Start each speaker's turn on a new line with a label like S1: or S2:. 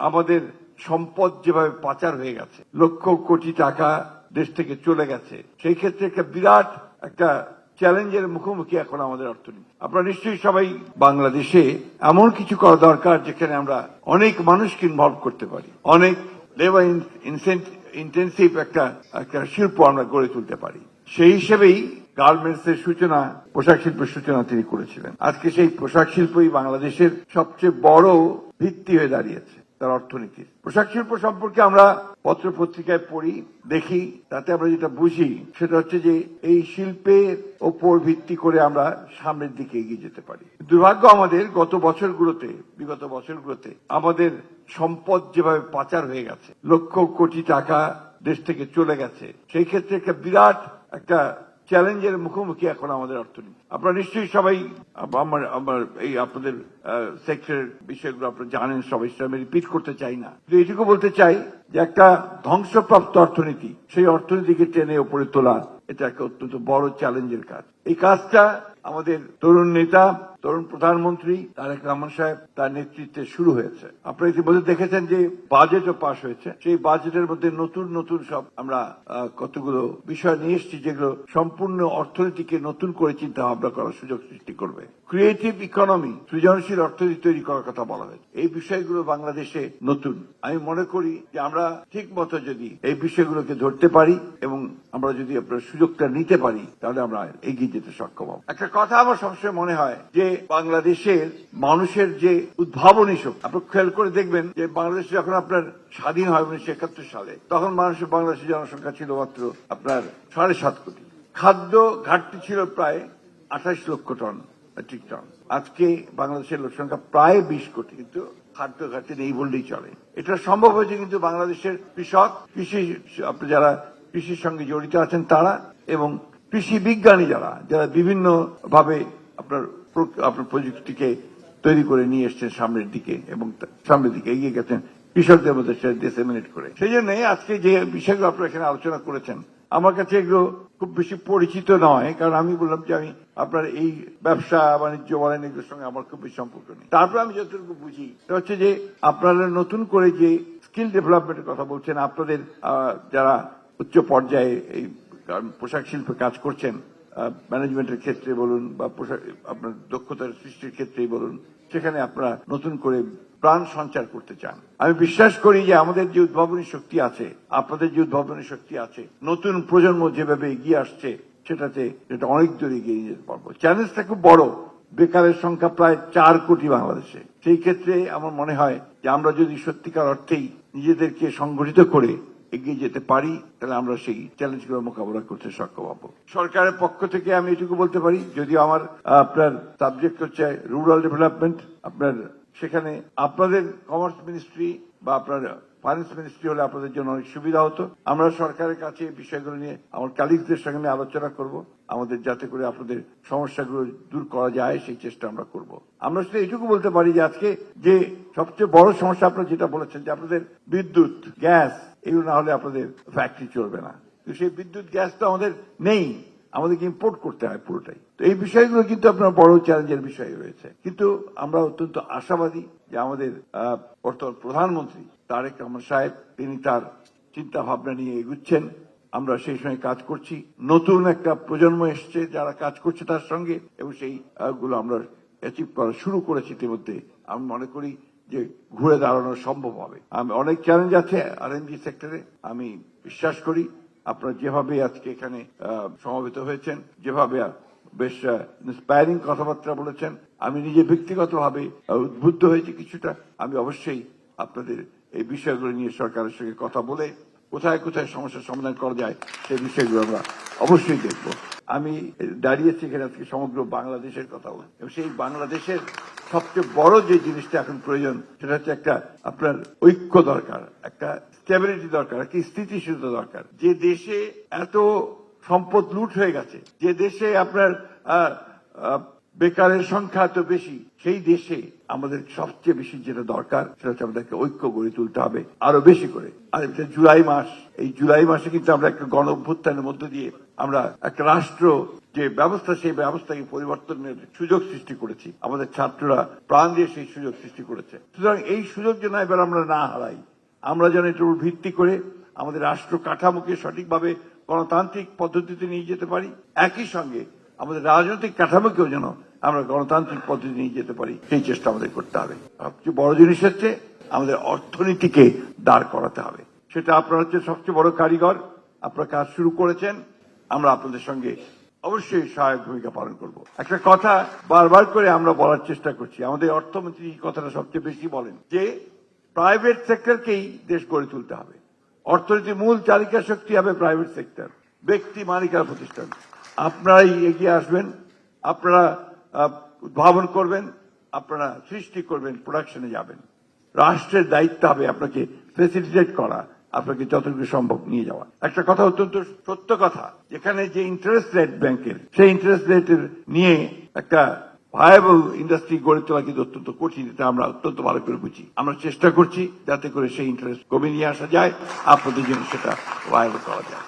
S1: আমাদের সম্পদ যেভাবে পাচার হয়ে গেছে, লক্ষ কোটি টাকা দেশ থেকে চলে গেছে, সেই ক্ষেত্রে একটা বিরাট একটা চ্যালেঞ্জের মুখোমুখি এখন আমাদের অর্থনীতি। আপনারা নিশ্চয়ই সবাই বাংলাদেশে এমন কিছু করা দরকার যেখানে আমরা অনেক মানুষকে ইনভলভ করতে পারি, অনেক লেবার ইন্টেন্সিভ একটা শিল্প আমরা গড়ে তুলতে পারি। সেই হিসেবেই গার্মেন্টস এর সূচনা, পোশাক শিল্পের সূচনা তিনি করেছিলেন। আজকে সেই পোশাক শিল্পই বাংলাদেশের সবচেয়ে বড় ভিত্তি হয়ে দাঁড়িয়েছে তার অর্থনীতির। পোশাক শিল্প সম্পর্কে আমরা পত্র পত্রিকায় পড়ি, দেখি, তাতে আমরা যেটা বুঝি সেটা হচ্ছে যে এই শিল্পের ওপর ভিত্তি করে আমরা সামনের দিকে এগিয়ে যেতে পারি। দুর্ভাগ্য আমাদের বিগত বছরগুলোতে আমাদের সম্পদ যেভাবে পাচার হয়ে গেছে, লক্ষ কোটি টাকা দেশ থেকে চলে গেছে, সেই ক্ষেত্রে একটা বিরাট একটা চ্যালেঞ্জের মুখোমুখি এখন আমাদের অর্থনীতি। আপনারা নিশ্চয়ই সবাই আমার এই আপনাদের সেক্টরের বিষয়গুলো আপনারা জানেন সবাই, আমি রিপিট করতে চাই না, এইটুকু বলতে চাই যে একটা ধ্বংসপ্রাপ্ত অর্থনীতি, সেই অর্থনীতিকে টেনে উপরে তোলা, এটা একটা অত্যন্ত বড় চ্যালেঞ্জের কাজ। এই কাজটা আমাদের তরুণ নেতা, তরুণ প্রধানমন্ত্রী তারেক রহমান সাহেব তার নেতৃত্বে শুরু হয়েছে। আপনারা ইতিমধ্যে দেখেছেন যে বাজেটও পাশ হয়েছে। সেই বাজেটের মধ্যে নতুন সব আমরা কতগুলো বিষয় নিয়ে এসেছি যেগুলো সম্পূর্ণ অর্থনীতিকে নতুন করে চিন্তা ভাবনা করার সুযোগ সৃষ্টি করবে। ক্রিয়েটিভ ইকোনমি, সৃজনশীল অর্থনীতি তৈরি করার কথা বলা হয়েছে। এই বিষয়গুলো বাংলাদেশে নতুন। আমি মনে করি যে আমরা ঠিক মতো যদি এই বিষয়গুলোকে ধরতে পারি এবং আমরা যদি আপনার সুযোগটা নিতে পারি, তাহলে আমরা এগিয়ে যেতে সক্ষম হব। একটা কথা আমার সবসময় মনে হয় যে বাংলাদেশের মানুষের যে উদ্ভাবনী শক্তি, আপনি খেয়াল করে দেখবেন যে বাংলাদেশ যখন আপনার স্বাধীন হয় 1971 সালে, তখন বাংলাদেশের জনসংখ্যা ছিল মাত্র আপনার 7.5 কোটি। খাদ্য ঘাটতি ছিল প্রায় 28 লক্ষ টন, মেট্রিক টন। আজকে বাংলাদেশের লোক সংখ্যা প্রায় 20 কোটি, কিন্তু খাদ্য ঘাটতি নেই বললেই চলে। এটা সম্ভব হয়েছে কিন্তু বাংলাদেশের কৃষক, আপনি যারা কৃষির সঙ্গে জড়িত আছেন তারা, এবং কৃষি বিজ্ঞানী যারা বিভিন্ন ভাবে আপনার প্রযুক্তিকে তৈরি করে নিয়ে এসছেন সামনের দিকে এবং সামনের দিকে এগিয়ে গেছেন কৃষকদের মধ্যে সেটা ডিসেমিনেট করে। সেই জন্যই আজকে যে বিষয়গুলো আপনারা এখানে আলোচনা করেছেন, আমার কাছে এগুলো খুব বেশি পরিচিত নয়, কারণ আমি বললাম যে আমি আপনার এই ব্যবসা বাণিজ্য বলেন এগুলোর সঙ্গে আমার খুব বেশি সম্পর্ক নেই। তারপর আমি যতটুকু বুঝি সেটা হচ্ছে যে আপনারা নতুন করে যে স্কিল ডেভেলপমেন্টের কথা বলছেন, আপনাদের যারা উচ্চ পর্যায়ে এই পোশাক শিল্পে কাজ করছেন, ম্যানেজমেন্টের ক্ষেত্রে বলুন বা আপনার দক্ষতার সৃষ্টির ক্ষেত্রেই বলুন, সেখানে আপনারা নতুন করে প্রাণ সঞ্চার করতে চান। আমি বিশ্বাস করি যে আমাদের যে উদ্ভাবনী শক্তি আছে, আপনাদের যে উদ্ভাবনী শক্তি আছে, নতুন প্রজন্ম যেভাবে এগিয়ে আসছে সেটাতে এটা অনেক দূর এগিয়ে যেতে পারবো। চ্যালেঞ্জটা খুব বড়। বেকারের সংখ্যা প্রায় 4 কোটি বাংলাদেশে। সেই ক্ষেত্রে আমার মনে হয় যে আমরা যদি সত্যিকার অর্থেই নিজেদেরকে সংগঠিত করে এগিয়ে যেতে পারি, তাহলে আমরা সেই চ্যালেঞ্জগুলো মোকাবিলা করতে সক্ষম হব। সরকারের পক্ষ থেকে আমি এটুকু বলতে পারি, যদিও আমার আপনার সাবজেক্ট হচ্ছে রুরাল ডেভেলপমেন্ট, আপনার সেখানে আপনাদের কমার্স মিনিস্ট্রি বা আপনার ফাইন্যান্স মিনিস্ট্রি হলে আপনাদের জন্য অনেক সুবিধা হতো। আমরা সরকারের কাছে এই বিষয়গুলো নিয়ে আমার কালিগদের সঙ্গে আলোচনা করব, আমাদের যাতে করে আপনাদের সমস্যাগুলো দূর করা যায় সেই চেষ্টা আমরা করব। আমরা শুধু এটুকু বলতে পারি যে আজকে যে সবচেয়ে বড় সমস্যা আপনারা যেটা বলেছেন যে আপনাদের বিদ্যুৎ, গ্যাস, এগুলো না হলে আপনাদের ফ্যাক্টরি চলবে না। তো সেই বিদ্যুৎ গ্যাস তো আমাদের নেই, আমাদেরকে ইম্পোর্ট করতে হয় পুরোটাই। তো এই বিষয়গুলো কিন্তু আপনার বড় চ্যালেঞ্জের বিষয় রয়েছে, কিন্তু আমরা অত্যন্ত আশাবাদী যে আমাদের বর্তমান প্রধানমন্ত্রী তারেক রহমান সাহেব তিনি তার চিন্তা ভাবনা নিয়ে এগুচ্ছেন। আমরা সেই সঙ্গে কাজ করছি, নতুন একটা প্রজন্ম এসছে যারা কাজ করছে তার সঙ্গে, এবং সেই গুলো আমরা অ্যাচিভ করা শুরু করেছি ইতিমধ্যে। আমি মনে করি যে ঘুরে দাঁড়ানো সম্ভব হবে। অনেক চ্যালেঞ্জ আছে আরএনজি সেক্টরে। আমি বিশ্বাস করি আপনারা যেভাবে আজকে এখানে সমবেত হয়েছেন, যেভাবে বেশ ইন্সপায়ারিং কথাবার্তা বলেছেন, আমি নিজে ব্যক্তিগতভাবে উদ্বুদ্ধ হয়েছি কিছুটা। আমি অবশ্যই আপনাদের এই বিষয়গুলো নিয়ে সরকারের সঙ্গে কথা বলে কোথায় কোথায় সমস্যার সমাধান করা যায় সেই বিষয়গুলো আমরা অবশ্যই দেখব। আমি দাঁড়িয়েছি এখানে আজকে সমগ্র বাংলাদেশের কথা বলে, এবং সেই বাংলাদেশের সবচেয়ে বড় যে জিনিসটা এখন প্রয়োজন সেটা হচ্ছে একটা আপনার ঐক্য দরকার, একটা স্টেবিলিটি দরকার, একটা স্থিতিশীলতা দরকার। যে দেশে এত সম্পদ লুট হয়ে গেছে, যে দেশে আপনার বেকারের সংখ্যা এত বেশি, সেই দেশে আমাদের সবচেয়ে বেশি যেটা দরকার সেটা হচ্ছে আমাদেরকে ঐক্য গড়ে তুলতে হবে আরো বেশি করে। আর এটা জুলাই মাস, এই জুলাই মাসে কিন্তু আমরা একটা গণ অভ্যুত্থানের মধ্য দিয়ে আমরা একটা রাষ্ট্র যে ব্যবস্থা, সেই ব্যবস্থাকে পরিবর্তনের সুযোগ সৃষ্টি করেছি। আমাদের ছাত্ররা প্রাণ দিয়ে সেই সুযোগ সৃষ্টি করেছে। সুতরাং এই সুযোগ যেন এবার আমরা না হারাই, আমরা যেন এটার উপর ভিত্তি করে আমাদের রাষ্ট্র কাঠামোকে সঠিকভাবে গণতান্ত্রিক পদ্ধতিতে নিয়ে যেতে পারি, একই সঙ্গে আমাদের রাজনৈতিক কাঠামোকেও যেন আমরা গণতান্ত্রিক পদ্ধতি নিয়ে যেতে পারি, সেই চেষ্টা আমাদের করতে হবে। সবচেয়ে বড় জিনিস হচ্ছে আমাদের অর্থনীতিকে দাঁড় করাতে হবে। সেটা আপনারা হচ্ছে সবচেয়ে বড় কারিগর, আপনারা কাজ শুরু করেছেন, আমরা আপনাদের সঙ্গে অবশ্যই সহায়ক ভূমিকা পালন করব। একটা কথা বারবার করে আমরা বলার চেষ্টা করছি, আমাদের অর্থমন্ত্রী এই কথাটা সবচেয়ে বেশি বলেন যে প্রাইভেট সেক্টরকেই দেশ গড়ে তুলতে হবে। অর্থনীতির মূল চালিকা শক্তি হবে প্রাইভেট সেক্টর, ব্যক্তি মালিকানা প্রতিষ্ঠান। আপনারাই এগিয়ে আসবেন, আপনারা উদ্ভাবন করবেন, আপনারা সৃষ্টি করবেন, প্রোডাকশনে যাবেন। রাষ্ট্রের দায়িত্ব হবে আপনাকে ফেসিলিটেট করা, আপনাকে যতটুকু সম্ভব নিয়ে যাওয়া। একটা কথা অত্যন্ত সত্য কথা, যেখানে যে ইন্টারেস্ট রেট ব্যাংকের, সেই ইন্টারেস্ট রেটের নিয়ে একটা ভায়াবল ইন্ডাস্ট্রি গড়ে তোলা কিন্তু অত্যন্ত কঠিন। এটা আমরা অত্যন্ত ভালো করে বুঝি। আমরা চেষ্টা করছি যাতে করে সেই ইন্টারেস্ট কমে নিয়ে আসা যায়, আপনাদের জন্য সেটা ভায়াবল করা যায়।